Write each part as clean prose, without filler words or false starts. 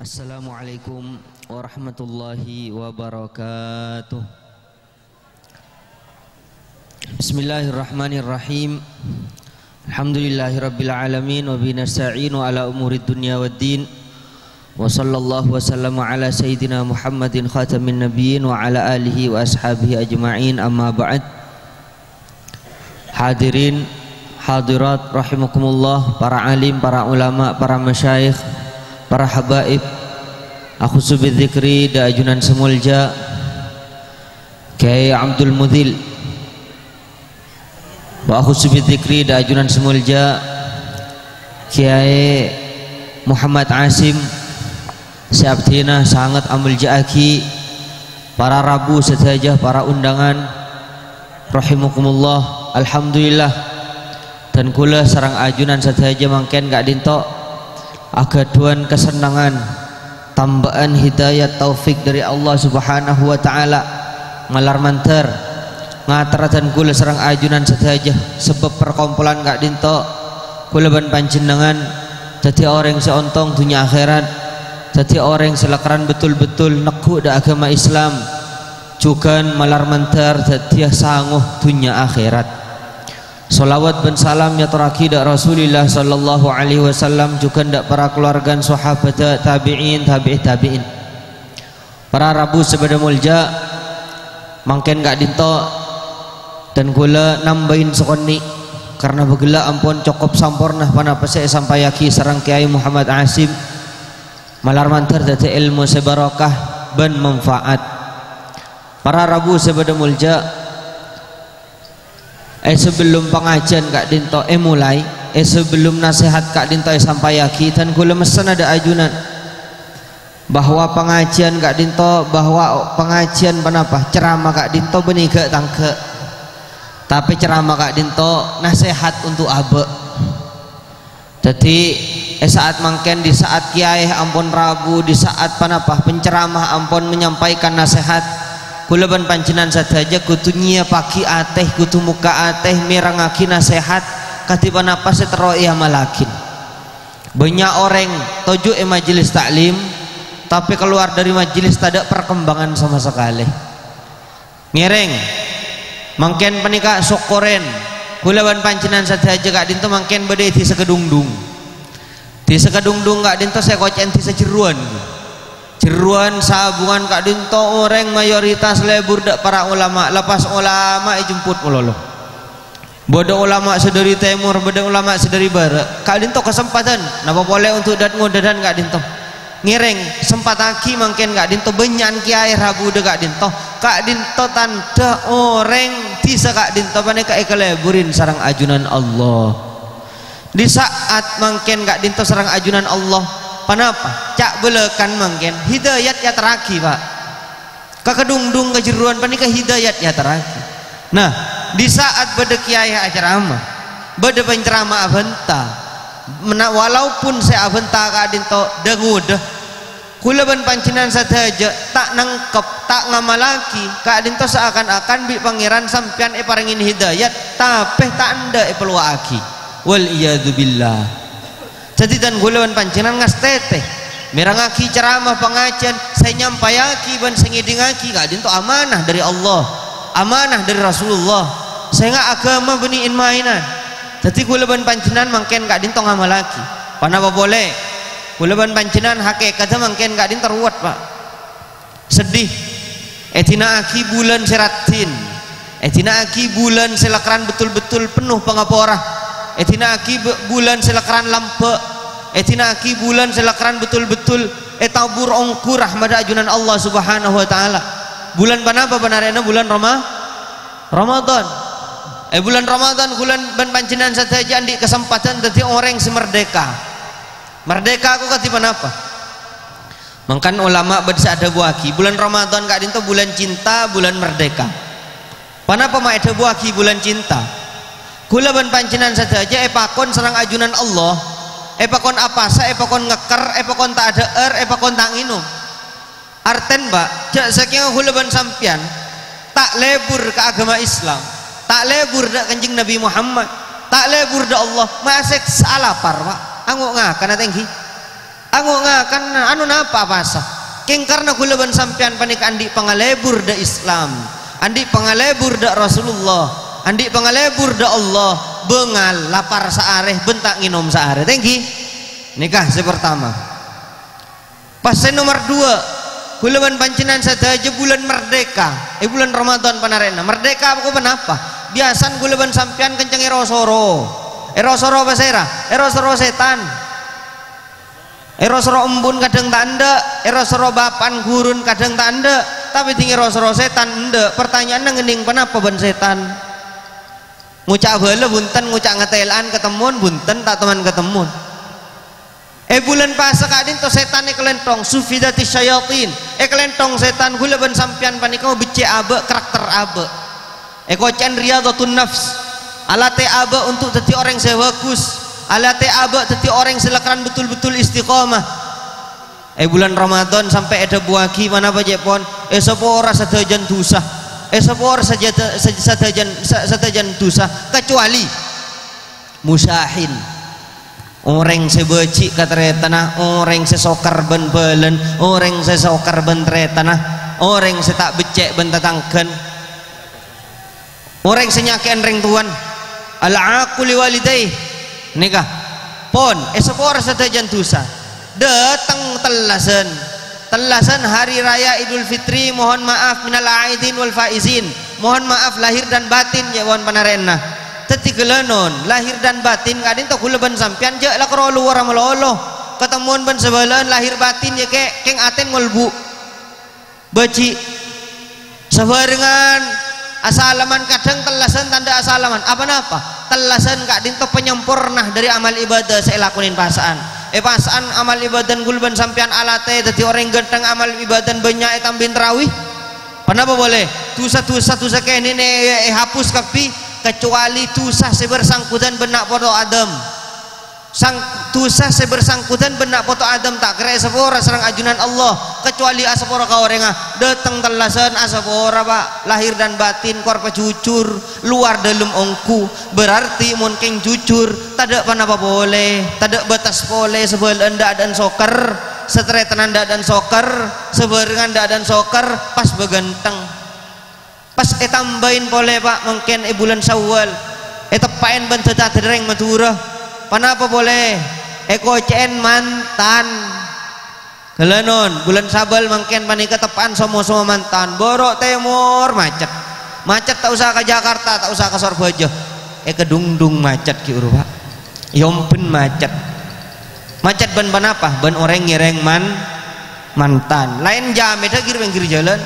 Assalamualaikum warahmatullahi wabarakatuh. Bismillahirrahmanirrahim. Alhamdulillahirabbil alamin wa bihi nasta'inu ala umurid dunya waddin. Wa sallallahu wa sallama ala sayyidina Muhammadin khatamin nabiyyin wa ala alihi wa ashabihi ajma'in, amma ba'd. Hadirin hadirat rahimakumullah, para alim, para ulama, para masyayikh, para habaib, akhusu bidzikri da ajunan semulja Kiai Abdul Mudhil, wa akhusu bidzikri da ajunan semulja Kiai Muhammad Asim Syabtina sangat ambil jaaki, para rabu setajah, para undangan rahimakumullah. Alhamdulillah dan kula sarang ajunan setajah mangken gak dintok agaduan kesenangan, tambahan hidayat taufik dari Allah subhanahu wa ta'ala ngalar manter ngataratan kula serang ajunan saja sebab perkumpulan gak dinto kula ban panjenengan jadi orang seontong dunia akhirat, jadi orang selakaran betul-betul neku da agama Islam juga malar manter jadi sangguh dunia akhirat. Salawat dan salam ya terakhir Rasulullah sallallahu alaihi wasallam juga ndak para keluarga sahabat tabi'in tabi'in para rabu sebeda mulja mangken gak dinto dan gula nambahin sokoni karena begela ampun cukup sampurna panapa saya sampai yaki sarang Kiai Muhammad Asim malar mantar dadi ilmu sebarakah ban manfaat. Para rabu sebeda mulja sebelum pengajian kak dinto mulai sebelum nasihat kak dinto sampai yaki dan kula mesen ada ajunan bahwa pengajian kak dinto, bahwa pengajian penapa ceramah kak dinto beniga tangke tapi ceramah kak dinto nasihat untuk abe. Jadi saat mangken di saat kiai ampun rabu di saat penapa penceramah ampun menyampaikan nasihat kula ban pancenan saja kutunya pagi ateh kutu muka ateh mirangaki nasihat katiba napa setero ia malakin. Banyak orang toju majelis taklim tapi keluar dari majelis tak ada perkembangan sama sekali. Ngereng mangken penika syukuren kula ban pancenan saja kak dinto mangken bade di sekedungdung kak dinto saya kocen di sejeruan jeruan sabungan kak dinto orang mayoritas lebur dak para ulama lepas ulama jemput melolo bodoh ulama sedari timur bodoh ulama sedari barat kak dinto kesempatan napa boleh untuk dat ngodadan kak dinto ngiring sempat aki mungkin kak dinto benyan kiai rabu de kak dinto tanda orang tisa kak dinto paneka ekaleburin sarang ajunan Allah di saat mungkin kak dinto sarang ajunan Allah. Kenapa? Cak belekan mungkin hidayat ya teraki pak kekedungdung kejeruan panika hidayat ya teraki. Nah di saat beda kiai ceramah beda penceramah abenta walaupun saya abenta kadinto dengudah kula ban pancenan saja tak nangkep tak ngamalaki kadinto seakan-akan bi pangeran sampean parengin hidayat tapi tak anda peluaki wal iyadzubillah. Jadi dan gulawan pancenan ngas teteh merangaki ceramah pengajian saya nyampayaki ban sengidingaki kak dinto amanah dari Allah amanah dari Rasulullah saya nggak agama beniin mainan. Jadi gulawan pancenan mangken kak dinto ngamalaki panapa boleh gulawan pancenan hakikatnya mangken kak dinto ruwet pak sedih etina aki bulan seratin etina aki bulan selakaran betul-betul penuh pengaporah etina aki bulan selakaran lampe etina aki bulan selakaran betul-betul tabur ongkur rahmat ajunan Allah subhanahu wa ta'ala. Bulan panapa benarnya bulan Ramadan bulan Ramadan bulan ban pancenan saja di kesempatan jadi orang semerdeka merdeka aku kati panapa mangkan ulama bersa ada buaki bulan Ramadan kak dinto bulan cinta bulan merdeka panapa ma ada buaki bulan cinta kula ban pancenan saja pakon serang ajunan Allah pakon apa saya pakon ngeker pakon tak ada pakon tak nginum arten mbak jak saking kula ban sampian tak lebur ke agama Islam tak lebur dak kanjeng Nabi Muhammad tak lebur dak Allah masih salapar pak anggo ngakana tengki Ango nga kan anu napa pasah king karena kula ban sampean panika andi pangalebur da Islam, andi pangalebur da Rasulullah, andi pangalebur da Allah, bengal lapar saareh bentak nginom saareh. Thank you. Nikah si pertama. Pas nomor 2 kula ban pancenan sadaja bulan merdeka, bulan Ramadan panarena. Merdeka aku kenapa? Biasan kula ban sampean kenceng erosoro. Erosoro basera, erosoro setan. Erosoro embun kadang tak anda, erosoro bapan gurun kadang tak anda, tapi tinggi erosoro setan anda. Pertanyaannya ngening kenapa ban setan? Ngucak bala bunten, ngucak ngetelan ketemun bunten tak teman ketemun. Bulan puasa kadin to setan kelentong sufidati syayatin. Kelentong setan gula ban sampean panika becek abe karakter abe. Kocen riyadhatun nafs. Alate abe untuk jadi orang yang bagus. Alate abe jadi orang yang silakan betul-betul istiqomah. Bulan Ramadan sampai ada buaki mana apa jepon. Sapa ora sadajan dosa. Sapa ora sadajan dosa kecuali musahin. Orang sebeci katretanah, orang sesokar ben belen, orang sesokar ben tretanah, orang setak becek ben tatangken, orang senyakian ring tuan, ala akuli walidai, nikah, pon, esapor sadajan dosa, datang telasan hari raya Idul Fitri, mohon maaf minal aidin wal faizin, mohon maaf lahir dan batin ya wan panarena. Tetigelanon lahir dan batin kadin to kula ban sampean je la karo luar melolo ketemuan ban sebalan lahir batin ya keng aten ngolbu beci sabarengan asalaman kadang telasan tanda asalaman apa napa telasan kadin to penyempurnah dari amal ibadah saya lakuin pasaan pasaan amal ibadah kula ban sampean alate dadi orang genteng amal ibadah banyak tambin tarawih kenapa boleh dosa kayak ini hapus kapi kecuali dosa sebersangkutan benak foto Adam dosa sebersangkutan benak foto Adam tak kira asapora serang ajunan Allah kecuali asapora kau orangah datang telasan asapora pak lahir dan batin korpa jujur luar dalam ongku berarti mungkin jujur tak ada apa boleh tak ada batas boleh sebelum anda dan soker setretan anda dan soker sebarengan anda dan soker pas beganteng pas tambahin boleh pak mungkin bulan Syawal tepain bentuk tereng Madura kenapa boleh kocen mantan kelenon bulan Sabal mungkin panika tepan semua mantan borok temur macet tak usah ke Jakarta tak usah ke Surabaya ke Dungdung macet ki uru pak yompen macet ban apa ban orang ngireng mantan lain jam itu kiri jalan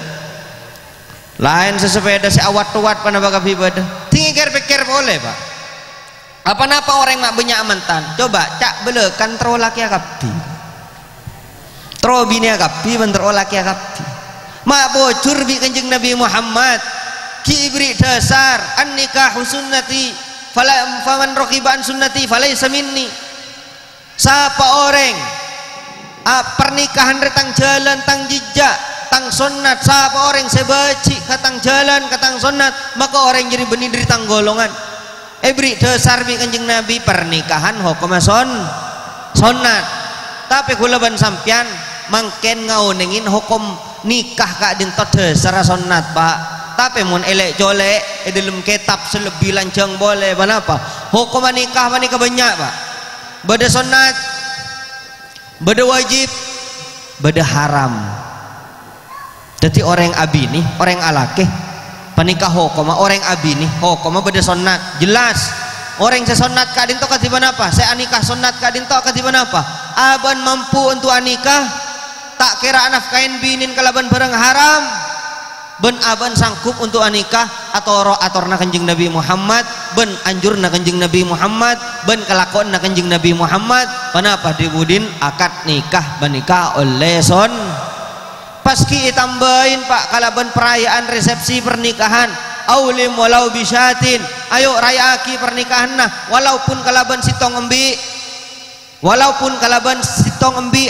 lain sesepeda si awat tuat pada bakal ibadah tinggi pikir boleh pak apa napa orang mak banyak mantan coba cak belekan terolak ya kapi terobini ya kapi menterolak ya kapi mak bocor bi kanjeng Nabi Muhammad ki ibri dasar an nikahu sunnati faman rokiban sunnati falaysa minni siapa orang pernikahan retang jalan tang jejak tang sunat siapa orang sebaci katang jalan katang sunat maka orang jadi benih dari tang golongan beri dasar bi kanjeng Nabi pernikahan hukum sunat tapi kula ban sampean mangken ngaunengin hukum nikah kak dinto dasar sunat pak tapi mun elek jolek dalam kitab selebih lancang boleh kenapa hukum nikah banyak pak bada sunat bada wajib bada haram. Jadi orang abi nih orang alake panikah hokoma orang abi nih hokoma beda sunat jelas orang sesonat kadin to katiban apa saya anikah sunat kadin to katiban apa aban mampu untuk anikah tak kira anak kain binin kalaban barang haram ben aban sangkup untuk anikah atau atorna kanjeng Nabi Muhammad ben anjurna kanjeng Nabi Muhammad ben kelakon na kanjeng Nabi Muhammad kenapa dibudin akad nikah menikah oleh son paski tambahin pak kalaban perayaan resepsi pernikahan aulim walau bisyatin ayo rayaki pernikahan nah walaupun kalaban sitong embi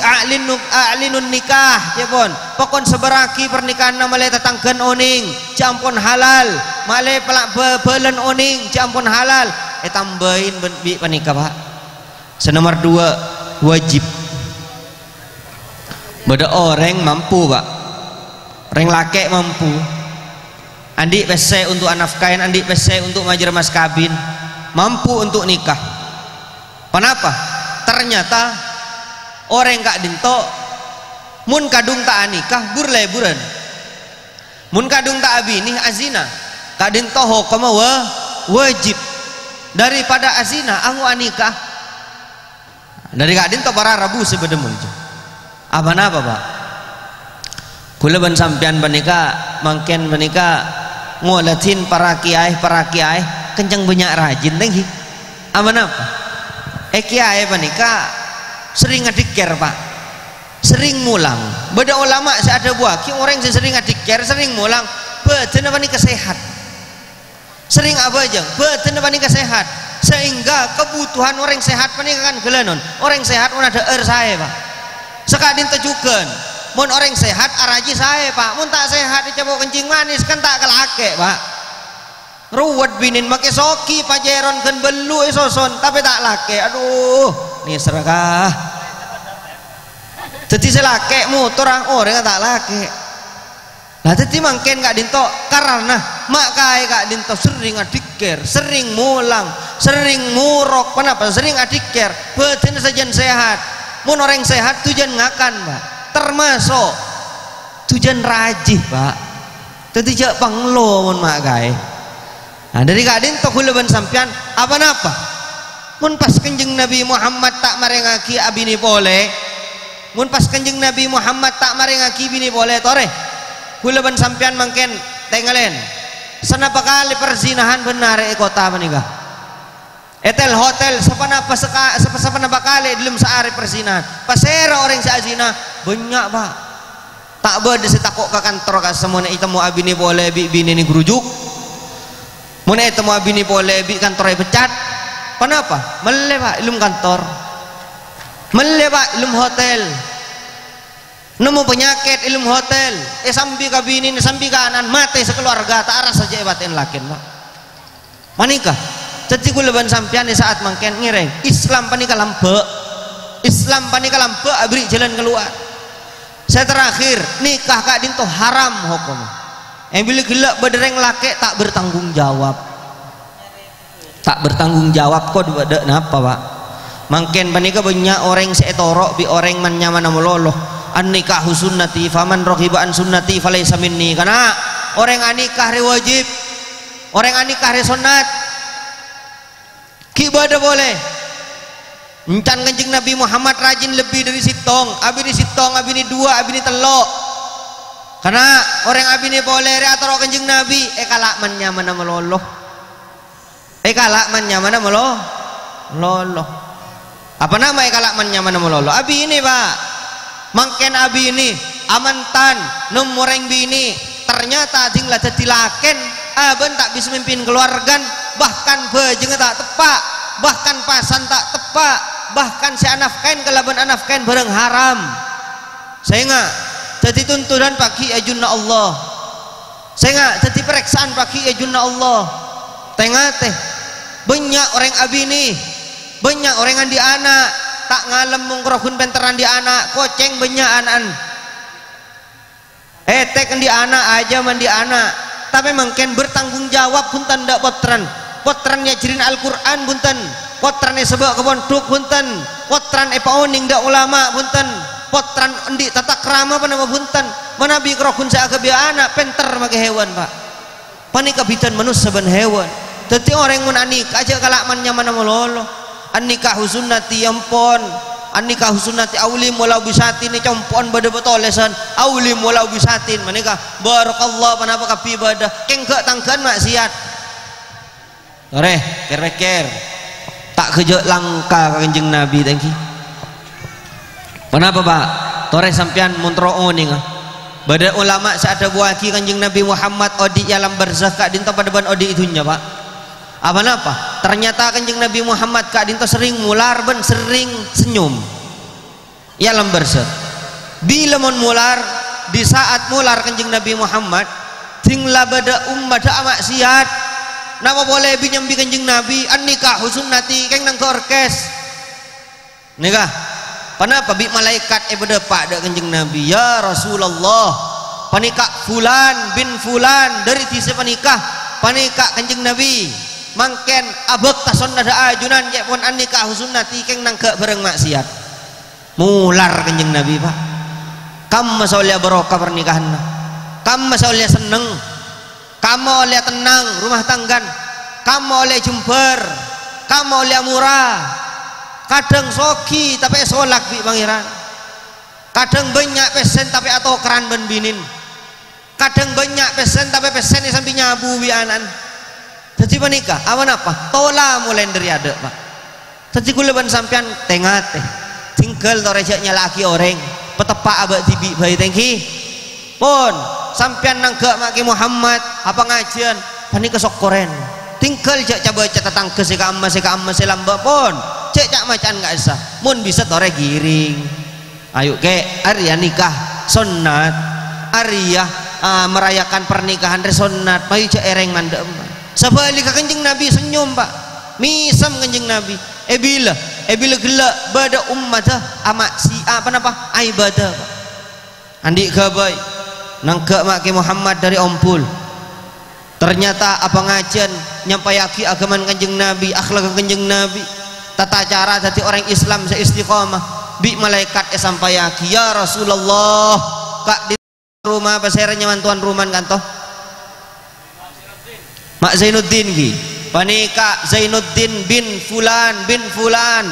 a'linun nikah ya pon pokon seberaki pernikahan na malay tatangkan oning jampon halal malay pelak belen oning jampon halal tambahin bi panikah pak senomor 2 wajib Beda orang mampu pak, orang laki mampu, andik pese untuk anak kain, andik pese untuk majer mas kabin, mampu untuk nikah. Kenapa? Ternyata orang kak dinto mun kadung tak nikah burleburan, mun kadung tak abini azina, kak dinto hukum wajib daripada azina angu anikah dari kak dinto para rabu sebedemu itu. Apa napa pak? Kula ban sampean menika mangken menika ngolatin para kiai kencang banyak rajin lagi. Apa napa? Kiai menika sering ngadikir pak, sering mulang. Beda ulama saya ada buaki orang yang sering ngadikir, sering mulang. Betul apa nika sehat? Sering apa aja? Betul apa nika sehat? Sehingga kebutuhan orang sehat menika kan gelanon. Orang sehat mun ada saya pak. Sekadin tejukan mun orang sehat araji saya pak, mun tak sehat dicoba kencing manis kan tak kelake pak, ruwet binin make soki pajeron kan belu soson tapi tak lake. Aduh nih serakah jadi selake motor orang tak lake lah. Jadi mungkin kak dinto karena mak kai kak dinto sering adikir, sering mulang, sering murok. Kenapa sering adikir? Betin sajian sehat. Mun orang sehat tujuan ngakan pak, termasuk tujuan rajih pak. Jadi jak panglo mun mak kai. Nah dari kak dinto kula ban sampean apa napa? Mun pas kanjeng Nabi Muhammad tak marengaki abini boleh. Mun pas kanjeng Nabi Muhammad tak marengaki bini boleh tore. Kula ban sampean mangken tengalen. Senapa kali perzinahan benar kota menikah. Etel hotel sepanapa kali dalam sehari persinahan pasera orang seazina banyak pak tak berde setakok ke kantor ke semuanya itu mau abini boleh bini ini gerujuk mana itu mau abini boleh kantornya pecat. Kenapa? Mele pak ilum kantor, mele pak ilum hotel, nemu penyakit ilum hotel sambil ke bini sambil kanan mati sekeluarga tak arah saja batin lakin pak manikah. Jadi gue leban sampean di saat mangken ngireng Islam panika lampe, Islam panika lampe abri jalan keluar. Saya terakhir nikah kak dinto haram hukum. Bila gila bedereng laki tak bertanggung jawab, tak bertanggung jawab kok beda napa pak? Mangken panika banyak orang seetorok bi orang man nyaman amololoh. An nikahu sunnati faman raghiba an sunnati falaysa minni. Karena orang anikah wajib, orang anikah sunat. Ibadah boleh encan kanjeng Nabi Muhammad rajin lebih dari sitong abini dua abini telok karena orang abini boleh atau kanjeng Nabi kalak man nyaman meloloh kalak man nyaman meloloh apa nama kalak man nyaman meloloh abini pak mangken abini amantan nomoreng bini ternyata tinggal jadi laken aben tak bisa memimpin keluarga bahkan bejeng tak tepak bahkan pasan tak tepak bahkan si anafkain kelaban anafkain bareng haram sehingga jadi tuntunan pagi ajunna Allah sehingga jadi periksaan pagi ajunna Allah tengah teh banyak orang abini banyak orang di anak tak ngalem mengkerokun penteran di anak koceng banyak anan tek di anak aja mandi anak tapi mungkin bertanggung jawab punten ndak potrannya jirin Al-Quran punten potrannya sebab kebonduk punten potran epaoning ndak ulama punten potran endi tata krama apa nama punten manabi kerokun saya kebiasa anak penter make hewan pak panika bitan manusia ben hewan jadi orang mun anik aja kalak man nyaman melolo anikah sunnati yampon anikah sunnati aulim walau bisatin ni compon bade betolesan aulim walau bisatin manika barakallah panapa kapi ibadah kengke tangkan maksiat ore ker tak kejak langka kanjeng Nabi tangki. Kenapa pak? Tore sampean muntro oning bada ulama saada buaki kanjeng Nabi Muhammad odi alam barzakh kak dinto pada ban odi itunya pak. Apa napa? Ternyata kanjeng Nabi Muhammad kak dinto sering mular ben sering senyum. Ya alam barzakh. Bila mon mular di saat mular kanjeng Nabi Muhammad tinglah bada bada maksiat. Nama boleh binyambi kanjeng Nabi an nikah sunnati keng nang ke orkes nikah Kenapa bi malaikat berdepak dak kanjeng Nabi, ya Rasulullah, panikah fulan bin fulan dari tise panikah panikah kanjeng Nabi mangken abek tason ada ajunan je pun anikah sunnati keng nangke bareng maksiat. Mular kanjeng Nabi Pak. Kam masalah barokah pernikahan, kam masalah seneng, kamu oleh tenang rumah tanggan, kamu oleh jember, kamu oleh murah. Kadang soki tapi solak bi pangeran, kadang banyak pesen tapi atau keran ben binin, kadang banyak pesen tapi pesen ini sampai nyabu bi anan. Jadi menikah awan apa tola mulai dari ada Pak. Jadi kuleban sampean tengah teh tinggal torejaknya laki orang petepak abad tibi bayi tengki pun sampean nangke maki Muhammad apa ngajian panik kesok koren tinggal jak coba catatan ke seka amma selamba pun cek cak macan nggak sah mun bisa tore giring ayo ke Arya nikah sunat Arya merayakan pernikahan resonat mayu cek ereng mandem sebalik kanjeng Nabi senyum Pak misam kanjeng Nabi bila gelak pada ummatah amak si apa ibadah Pak andi gabai nangke maki Muhammad dari ompul ternyata apa ngajian nyampayaki agaman kanjeng Nabi akhlak kanjeng Nabi tata cara jadi orang Islam seistiqamah bi malaikat sampayaki ya Rasulullah kak di rumah pasernya mantuan rumah kantoh Mak Zainuddin ki panika Zainuddin bin fulan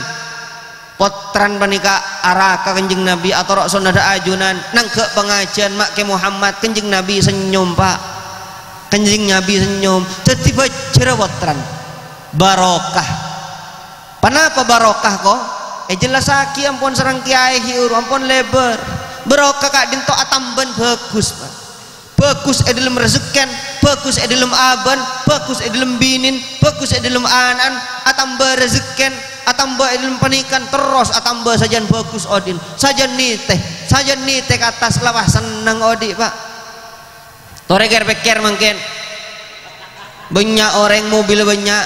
potran panika araka kanjeng Nabi atau rok sonada ajunan nangke pengajian mak ke Muhammad kanjeng Nabi senyum Pak kanjeng Nabi senyum tiba cerah potran barokah. Kenapa barokah kok jelas aki ampun serang kiai hiur ampun lebar barokah kak dinto atamban bagus Pak bagus dalam rezekan bagus dalam aban bagus dalam binin bagus dalam anan atamba rezekan atamba dalam panikan terus atamba sajan bagus odin sajan niteh ke atas lawah senang odi Pak toreger pikir mungkin banyak orang mobil banyak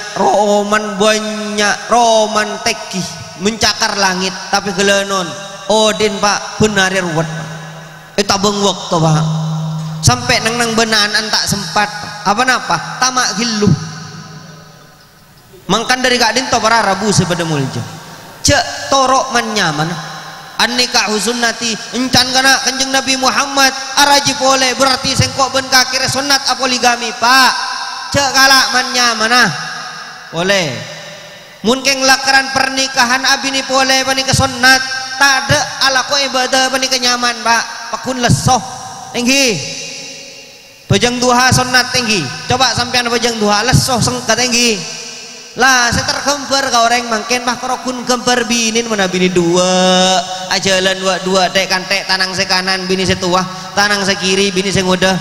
roman teki mencakar langit tapi gelenon odin Pak benar ruwet itu tabung waktu Pak sampai nang benaan tak sempat apa tamak giluh mangkan dari kak dinto para rabu sebeda mulja cek torok man nyaman annikah sunnati encan kana kanjeng Nabi Muhammad araji boleh berarti sengkok ben kakir sunat apoligami Pak cek kalak man nyaman boleh mungkin lakaran pernikahan abini boleh panika sunat tak ada ala ko ibadah panika nyaman Pak pakun lesoh tinggi bajang duha sunat tinggi coba sampean bajang duha lesoh sengkat tinggi lah saya tergambar kau orang mungkin mah korokun gambar binin mana bini dua ajalan dua tek kantek tanang se kanan bini se tua tanang se kiri bini se ngoda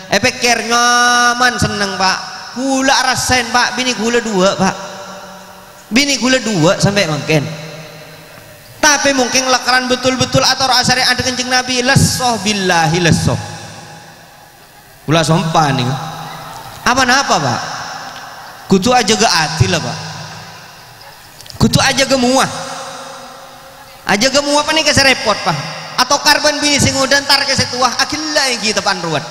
pikir nyaman seneng Pak gula rasain Pak bini gula dua Pak bini gula dua sampai mungkin tapi mungkin lakaran betul-betul atau asari ada kencing Nabi lesoh billahi lesoh gula sompan nih apa Pak kutu aja ke hati lah Pak kutu aja ke muah apa nih kasih repot Pak atau karban bini sing udah ntar kasih tuah akhirnya yang kita panruat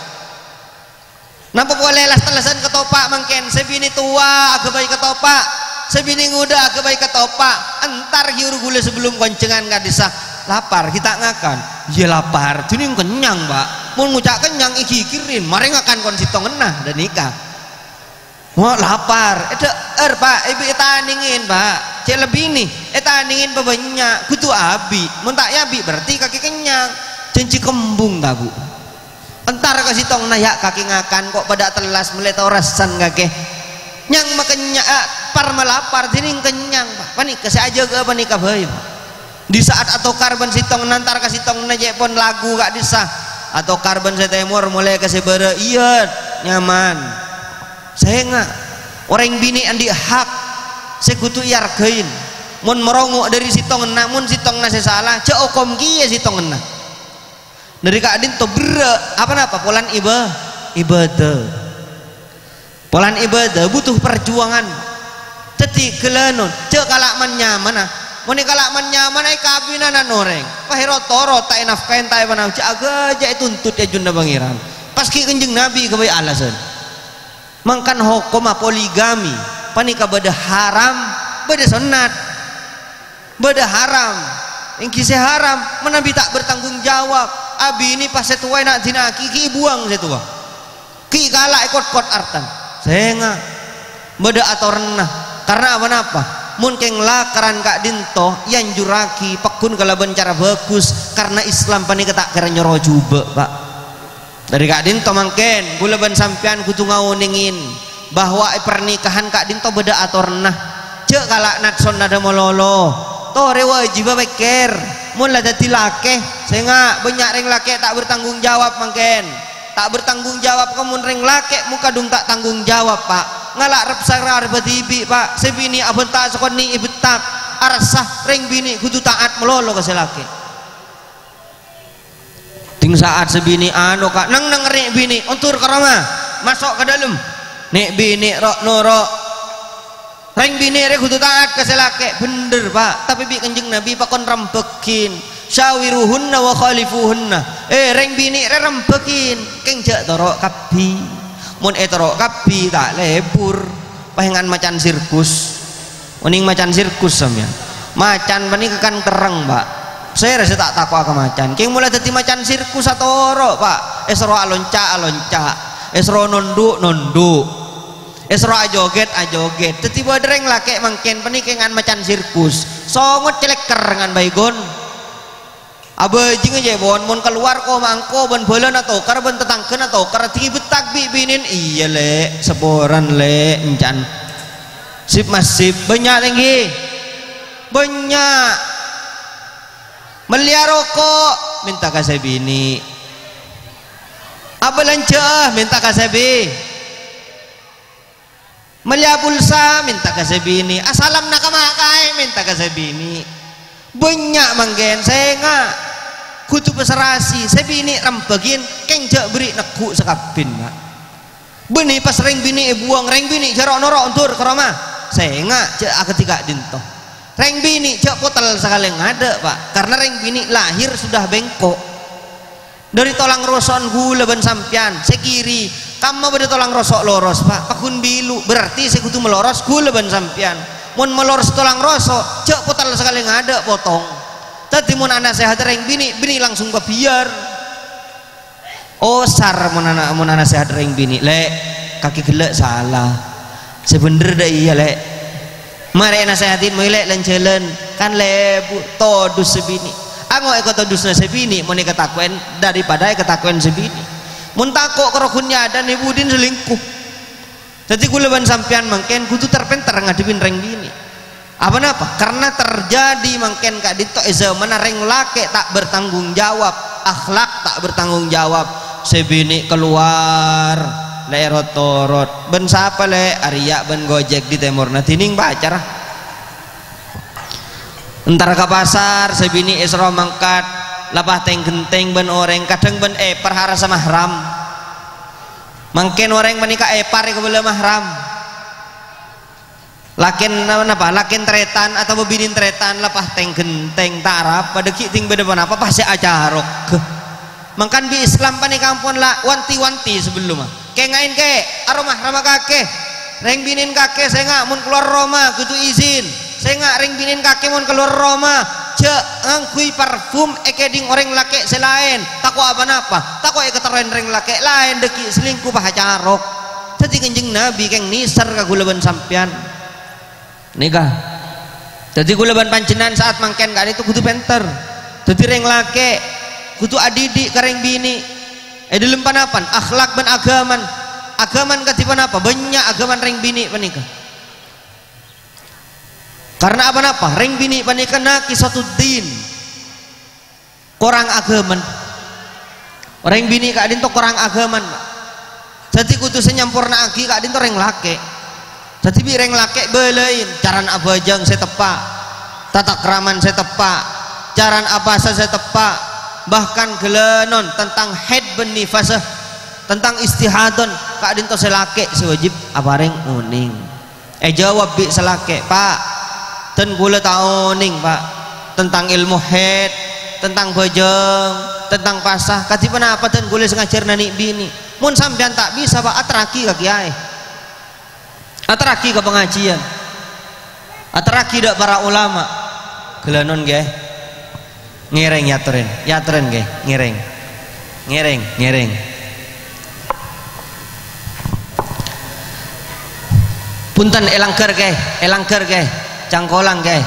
nampak boleh las telesan ketopak mungkin sebini tua agak baik ketopak sebini nguda agak baik ketopak entar giur gula sebelum koncengan gak bisa lapar kita ngakan ya lapar ini kenyang Pak mau ngucap kenyang iki kirin mari ngakan konsitong enah dan nikah wah lapar Pak ibu taningin Pak cek lebih nih taningin banyak kutu abi mentak ya abi berarti kaki kenyang cenci kembung tak Bu entar kasih tong nayak kaki ngakan kok pada telas melihat orasan kaki nyang makanya par melapar jadi kenyang Pak panik kasih aja ke panik bayi di saat atau karban sitong nantar kasih tong najek pun lagu gak disah atau karban saya temur mulai kasih bara iya nyaman saya nggak orang bini andi hak saya kutu yargain mun merongok dari sitong namun sitong nasi salah cek okom kia sitong enak dari kak adin to bere apa polan ibadah polan ibadah butuh perjuangan jadi kelenon cek kalak man nyaman Muni kalak nyaman ai kabinanan oreng. Pahiro toro tak nafkain tak panau aga aja tuntut ya junda bangiran. Pas ki kanjeng Nabi kebai alasan. Mangkan hukum poligami, panika beda haram, beda sunat. Beda haram. Yang kisah haram menabi tak bertanggung jawab. Abi ini pas setuai nak dinaki ki buang setua. Ki kalak ikut-ikut artan. Senga beda atau renah. Karena apa? Mungkin lakaran kak dinto yang juraki pekun kalau bencara bagus karena Islam panika tak kira nyoro juga pak. Dari kak dinto mangken gula ben sampean kudu ngauningin bahwa pernikahan kak dinto beda atau renah. Cek kalak natson nada mololo. Tore wajib beker mula dadi lake sehingga banyak reng lake tak bertanggung jawab mangken tak bertanggung jawab kamu reng lake muka dung tak tanggung jawab pak ngalak rep sarar betibi pak sebini abon tak sekoni ibetak arsah reng bini kudu taat melolo ke selake ting saat sebini anu kak nang rek bini untur ke rumah masuk ke dalam nek bini rok norok reng bini rek kudu taat ke selake bener pak tapi bi kanjeng Nabi pakon rembekin syawiruhunna wa khalifuhunna reng bini rek rembekin keng jak torok kabi mun torok kabi tak lebur pahengan macan sirkus uning macan sirkus sampean macan pani kekan kereng pak saya rasa tak takwa ke macan keng mulai dadi macan sirkus atoro pak esro alonca esro nunduk esro ajoget tetiba dereng lake mangken penikengan macan sirkus songot celek kerengan baygon abajing aja bon mon keluar ko mangko ben bolan atau kar ben tetangken atau kar tinggi betak binin iya le seboran le encan sip masip banyak tinggi banyak melia rokok minta kasih bini abalanja minta kasih melia pulsa minta kasih bini asalam nakamakai minta kasih bini banyak manggen saya nggak kutu peserasi saya bini rembegin kenjak beri neku sekabin nak bini pas reng bini buang reng bini jarok norok untur ke rumah saya nggak cek ketika dinto reng bini cek potel sekali ngada pak karena reng bini lahir sudah bengkok dari tolang roson gula ben sampian sekiri kamu pada tolang rosok loros pak pakun bilu berarti saya kudu meloros gula ben sampian mun meloros tolang rosok cek potal sekali ngada potong tadi mun anak sehat reng bini langsung kebiar osar mun anak sehat reng bini lek kaki gelek salah sebener dah iya lek mari nasehatin mulai lencelen kan lebu todus sebini ango eko todusna sebini mun ketakuen daripada ketakuen sebini mun takok kerokunnya dan ibu din selingkuh jadi kuleban sampean mangken kudu terpenter ngadepin reng bini apa karena terjadi mangken kak dito zaman reng lake tak bertanggung jawab akhlak tak bertanggung jawab sebini keluar lerot torot ben sapa le Arya ben gojek di temurna tining bacara entar ke pasar sebini isra mangkat lapah teng genteng ben orang kadang ben perhara sama mahram mangken orang menikah par ke bela mahram lakin apa lakin tretan atau bebinin tretan lapah teng genteng tarap pada kiting beda apa pasti acarok mangkan di Islam pani kampun lah wanti-wanti sebelum kayak ngain ke aromah rama kakek reng binin kakek saya nggak mun keluar Roma kudu izin saya nggak reng binin kakek mun keluar Roma cek ngangkui parfum ekeding orang laki selain takut apa takut keteruan reng laki lain deki selingkuh pah carok jadi kanjeng Nabi keng nisar kagulaban sampean nikah jadi gulaban pancenan saat mangken gak itu kudu penter jadi reng laki kudu adidik ke reng bini dalam panapan akhlak ben agaman ketipan apa banyak agaman reng bini panikah karena apa reng bini panikah naki satu din korang agaman reng bini kak dinto korang agaman jadi kudu senyampurna agi kak dinto reng lake jadi bi reng lake belain caran abajang saya tepak tata keraman saya tepak caran apa saya tepak bahkan gelenon tentang head ben nifasah tentang istihadon kak dinto selake sewajib apa reng uning jawab bi selake pak dan kula taoning Pak tentang ilmu head, tentang bojong, tentang pasah. Kati apa dan kula sengajar nani bini. Mun sampean tak bisa Pak, atraki ke kiai, atraki ke pengajian, atraki dak para ulama. Gelanon ge, ngereng yatren ge, ngereng. Punten elangker ge, cangkolang ge,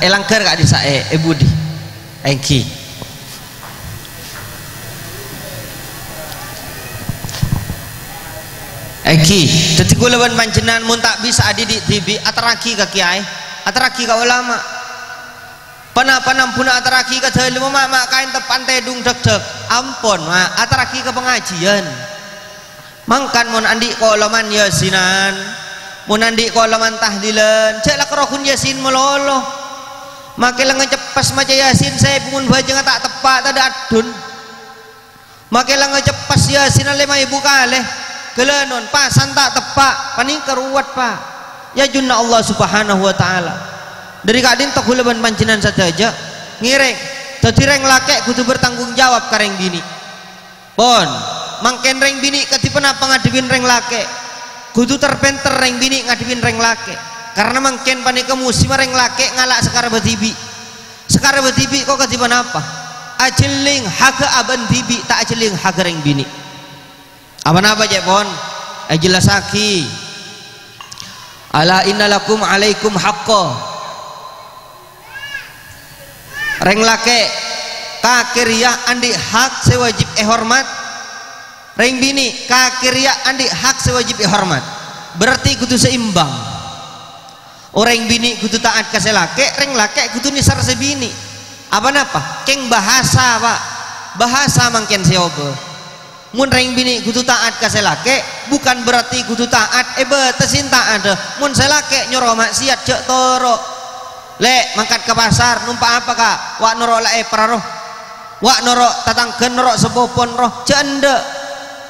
elangker gak disae, budi, engki. Jadi gue leban pancenan mun tak bisa adi di TV, ataraki ke kiai, ataraki ke ulama. Panah puna ataraki ke dalam mak kain tepan tedung dek, ampun mak ataraki ke pengajian. Mangkan mun andi kolaman yasinan, mun andi kolaman tahdilan, cek lah kerokun yasin melolo. Makilah ngecepas maca yasin saya bungun bajang tak tepat ada adun. Makilah ngecepas yasin lima ibu kaleh, gelanon pasan tak tepat, paning keruat Pak. Ya junna Allah Subhanahu Wa Taala. Dari kadin tok huleban pancenan saja ngireng, dadi reng lakek kudu bertanggung jawab kareng bini. Pon mangken reng bini ketipen apa ngadepin reng lake kudu terpenter reng bini ngadepin reng lake karena mangken panika musim reng lake ngalak sekara betibi kok ketipen apa ajeling haga aban tibi tak ajeling haga reng bini apa jek pon jelasaki ala innalakum alaikum haqqo reng lake kakiriah andi hak sewajib hormat reng bini kakirya andi hak sewajib hormat berarti kudu seimbang. Orang bini kudu taat ke selake, reng lake kudu nisar sebini. Apa keng bahasa Pak, bahasa mangken seobe. Mun reng bini kudu taat ke selake bukan berarti kudu taat betesin taat deh. Mun selake nyoro maksiat cek toro le mangkat ke pasar numpak apa Kak wak noro la praroh wak noro tatangken noro sepopon roh cende.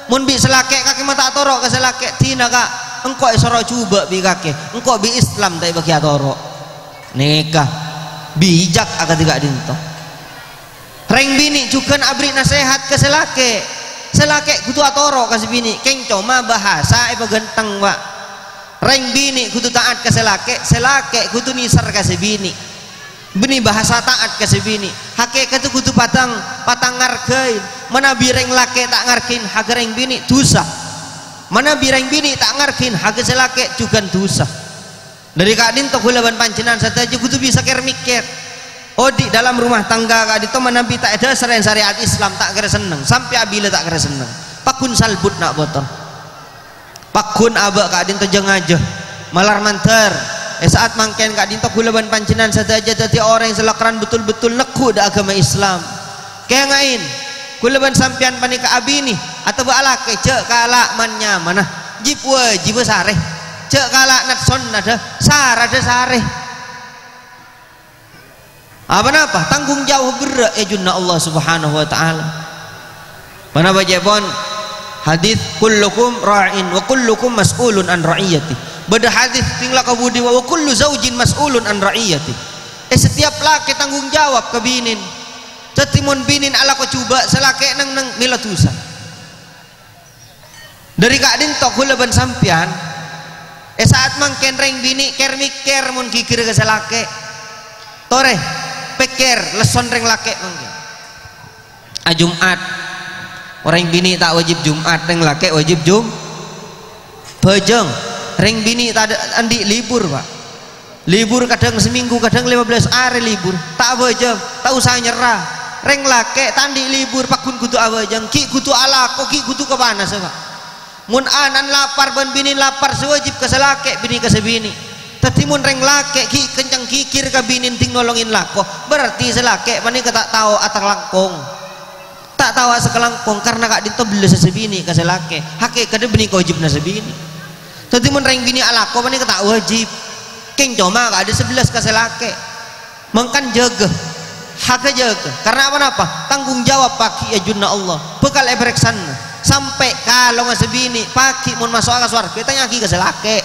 Mun bi selake kaki mata torok ke selake tina Kak engkau isoro coba bi kaki engkau bi Islam tak bagi torok nikah bijak agak tiga dinto reng bini juga abri nasihat ke selake kudu atorok kasih bini keng coma bahasa genteng Pak reng bini kudu taat ke selake kudu nisar kasih bini bahasa taat kasih bini hakikat itu kudu patang ngarkein mana bireng lake tak ngarkin haga reng bini dosa mana bireng bini tak ngarkin haga selake juga dosa. Dari kadin tok hulaban pancenan saja kudu bisa mikir di dalam rumah tangga kadin to mana bi tak ada syariat Islam tak kira seneng sampai abila tak kira seneng pakun salbut nak botol pakun aba kadin to jeng aja malar manter saat mangken tok hulaban pancenan saja jadi orang yang selakran betul-betul neku da agama Islam kayak ngain kulaban sampian panika abini atau baalake cek kala mannya mana jip wajib sareh cek kala natson ada sareh apa tanggung jawab berat junna Allah Subhanahu Wa Taala mana bajepon hadis kullukum ra'in wa kullukum mas'ulun an ra'iyati beda hadis tinggal kabudi wa kullu zaujin mas'ulun an ra'iyati setiap laki tanggung jawab ke binin tetimun binin ala ko coba selake nang milatusa dari kadin tok hulaban sampian saat mangken reng bini ker mikir mun kikir ke selake tore pikir leson reng lake mangken Jumat orang bini tak wajib Jumat reng lake wajib bejeng reng bini tak ada andi libur Pak libur kadang seminggu kadang 15 hari libur tak bejeng tak usah nyerah reng lake tandi libur pakun kudu awajang ki kudu alako ki kudu kepanas Pak mun anan lapar ban bini lapar sewajib ke selake bini ke sebini tadi mun reng lake ki kencang kikir ke binin ting nolongin lako berarti selake mani ke tak tahu atak langkong tak tahu sekelangkong karena kak dinto beli sesebini ke selake hake kada bini ke wajib na sebini tadi mun reng bini alako mani ke tak wajib keng coma kak ada 11 ke selake mangkan jaga hak jaga karena apa tanggung jawab paki ya junna Allah bekal ebrek sana sampai kalau nggak sebini paki mun masuk ke suara kita nyaki ke selake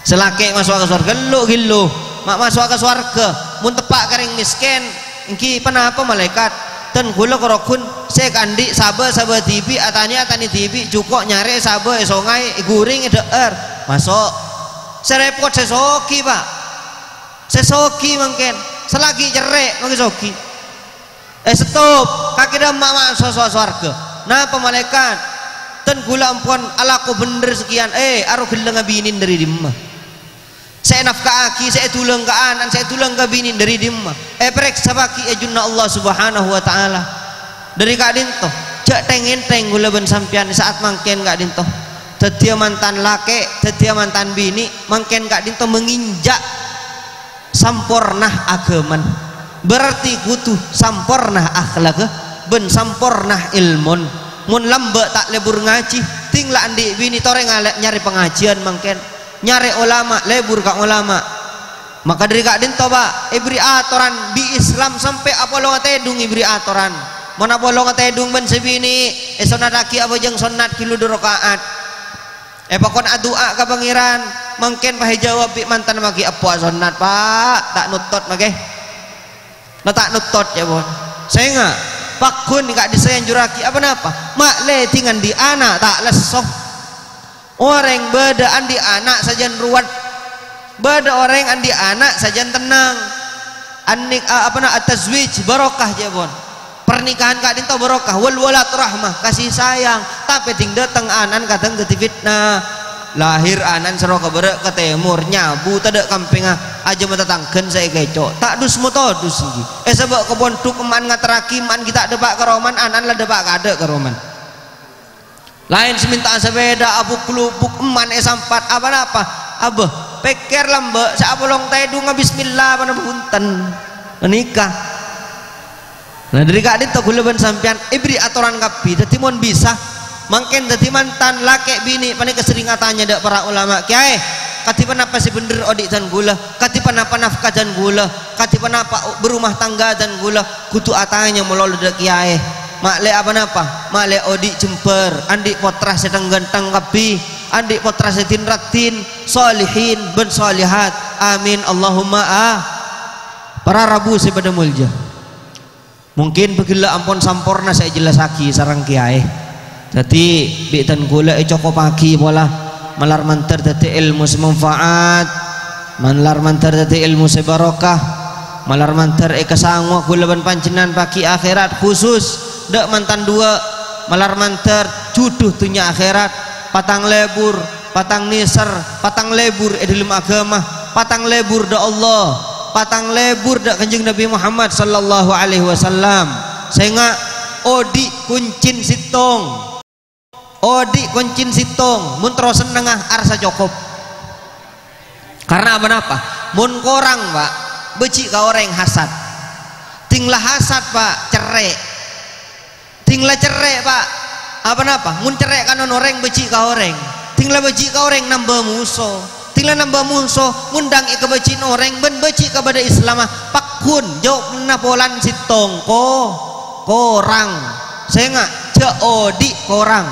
selake masuk ke surga gelo mak masuk ke surga mun tepak kering miskin engki kenapa malaikat ten kula korokun saya kandi sabar tibi atani tibi cukup nyari sabar songai guringeder masuk serepot sesoki pak sesoki mungkin selagi cerek mungkin soki stop kaki dah mak masuk surga nah malaikat ten kula ampun alaku bener sekian aru geleng ngabinin dari dimma saya nafkah aki, saya tulang ke anan, saya tulang ke bini dari dimma prek sabaki junna Allah subhanahu wa ta'ala dari kak dinto cak teng gula ben sampian saat mangken kak dinto tetia mantan lake tetia mantan bini mangken kak dinto menginjak sampurnah agaman berarti kutu sampurnah akhlak ben sampurnah ilmun mun lambek tak lebur ngaji tinglah andi bini tore ngalek nyari pengajian mangken nyari ulama lebur kak ulama maka dari kak dinto pak ibri atoran di Islam sampai apa lo ngatedung ibri atoran mana apa lo ngatedung ben sebini sonat aki apa jeng sonat kilu rakaat pokon adua ka pangeran mungkin pahe jawab bi mantan magi apa sonat pak tak nutot mage nah tak nutot ya bon saya nggak pakun kak disayang juraki apa napa mak le tingan di anak tak lesoh orang beda andi anak saja ruwet beda orang andi anak saja tenang anik apa nak tazwij barokah jebon pernikahan kak dinto barokah wal walat rahmah kasih sayang tapi ting datang anan kadang dadi fitnah lahir anan seroka berek ke timur nyabu tadek kamping aja mata tangken saya kecok tak dus motodus iki sebab kebon tuk eman ngateraki man kita depak ke roman anan lah depak kade ke roman lain seminta sepeda abu kelupuk eman sampat apa abah pikir lambe saya bolong tedung bismillah mana punten menikah nah dari kak dinto gula ben sampean ibri aturan kapi dadi mon bisa mungkin dadi mantan laki bini pane keseringatannya dak para ulama kiai katipan apa sih bener odik dan gula katipan apa nafkah dan gula katipan apa berumah tangga dan gula kutu atanya melolo dak kiai makle apa napa makle odik jemper andik potrah sedang ganteng kapi andik potrah sedin ratin solihin ben solihat amin Allahumma para rabu sepada mulja mungkin begila ampun sampurna saya jelasaki sarang kiai jadi bitan gula coko pagi pola malar mantar dadi ilmu semanfaat malar mantar dadi ilmu sebarokah malar mantar kesangwa gula ban pancenan pagi akhirat khusus dak mantan dua malar mantar juduh tunya akhirat patang lebur patang niser patang lebur dalam agama patang lebur da Allah patang lebur da kanjeng Nabi Muhammad sallallahu alaihi wasallam sehingga odi kuncin sitong mun terus nengah arsa cukup karena apa mun korang pak beci ka orang hasad tinglah hasad pak tinglah cerai pak apa mun cerai kan orang beci ka orang tinglah beci ka orang nambah musuh mundang ika beci orang ben beci kepada Islam pakun jauh napolan sitong korang saya nggak odi korang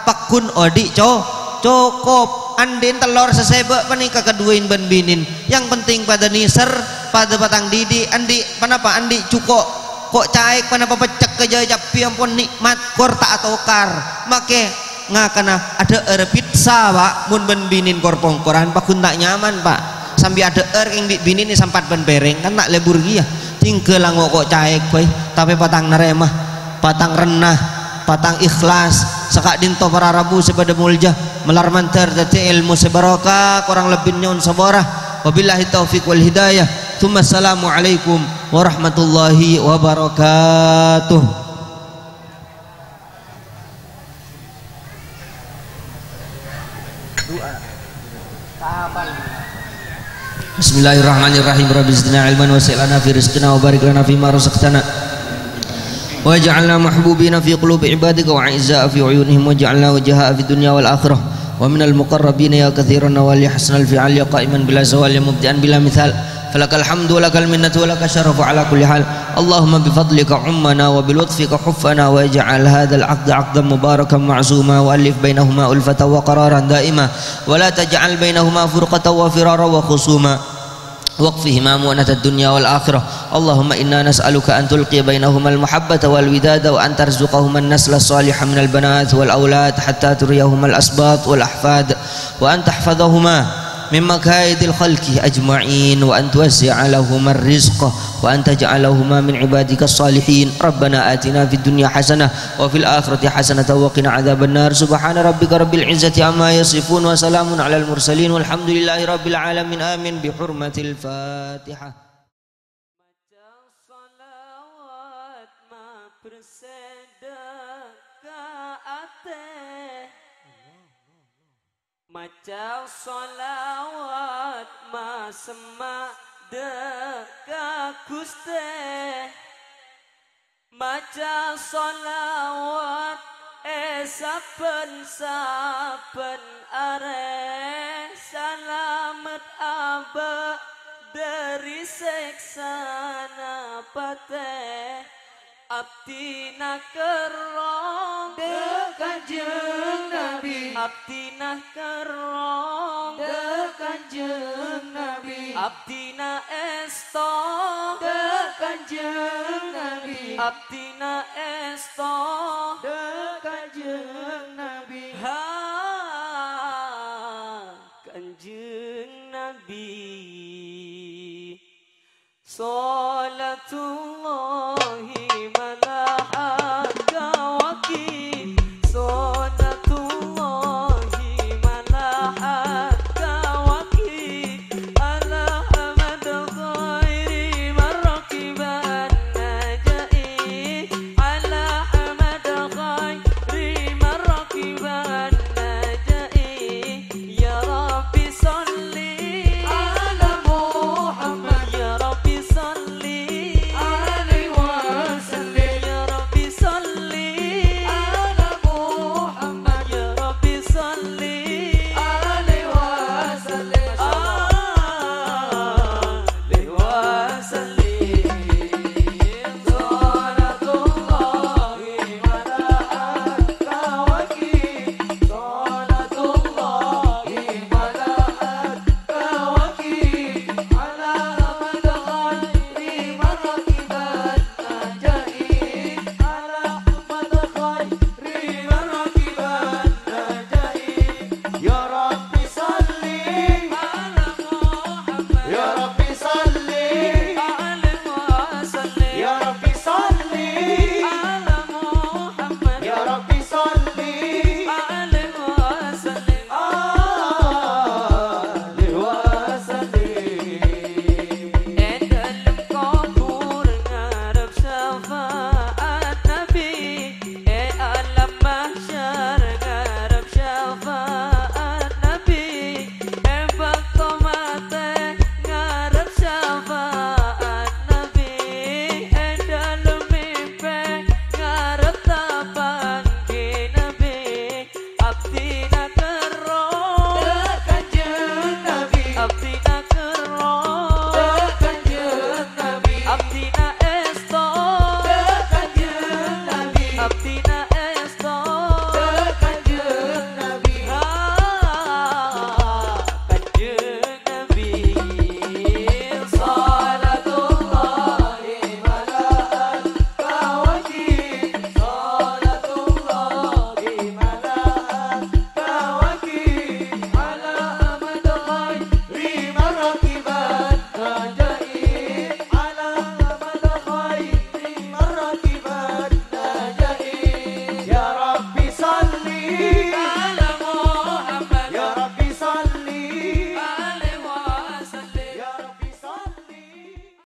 pakun odi cukup andin telur sesebek panika keduain ben binin yang penting pada niser pada batang didi andi panapa andi cukup kok caik panapa pecek keja japi ampun nikmat kor tak atokar make ngakana ada pizza pak mun ben binin kor pongkoran pakun tak nyaman pak sambil ada yang binin ini sampat ben bereng kan tak lebur gia tingkel langok kok caik boy tapi patang neremah patang renah patang ikhlas sekak dinto para rabu sepada mulja melar mantar dati ilmu sebarokah kurang lebih nyon sabarah wabillahi taufiq wal hidayah thumma assalamu alaikum warahmatullahi wabarakatuh. Bismillahirrahmanirrahim. Rabbi zidna ilman wa silana fi rizqina wa barik lana fi ma razaqtana waj'alna mahbubina fi qulubi ibadika wa a'izza fi uyunihim waj'alna wajha'a fi dunya wal akhirah wa minal muqarrabin ya katsiran wal yahsanal fi'al ya qa'iman bila zawal ya mubdi'an bila mithal falakal hamdu walakal minnatu walakal syarafu ala kulli hal. Allahumma bifadlika ummana wa bilutfika huffana wa ij'al hadzal 'aqda 'aqdan mubarakan ma'zuma wa alif bainahuma ulfatan wa qararan daima wa la taj'al bainahuma furqatan wa firara wa khusuma waqfihima mu'natad dunya wal akhirah. Allahumma inna nas'aluka an tulqi bainahuma al muhabbata wal widada wa an tarzuqahuma an nasla salihah minal banat wal aulad hatta turiyahuma al asbat wal ahfad wa an tahfadhahuma min makaidil khalqi ajma'in wa an tuwasi'a lahuma ar-rizqa wa an taj'alahuma min ibadika salihin. Rabbana atina fid dunya hasanah wa fil akhirati hasanah wa qina adzaban nar. Subhana rabbika rabbil izzati amma yasifun wa salamun alal mursalin walhamdulillahi rabbil alamin. Amin bi hurmatil Fatihah. Maca solawat masema deka Guste, maca solawat saben-saben are salamet aba dari siksa napate. Abdina kerong de Kanjeng Nabi, Abdina kerong de Kanjeng Nabi, Abdina esto de Kanjeng Nabi, Abdina esto de Kanjeng Nabi. Ha Kanjeng Nabi, salatullahi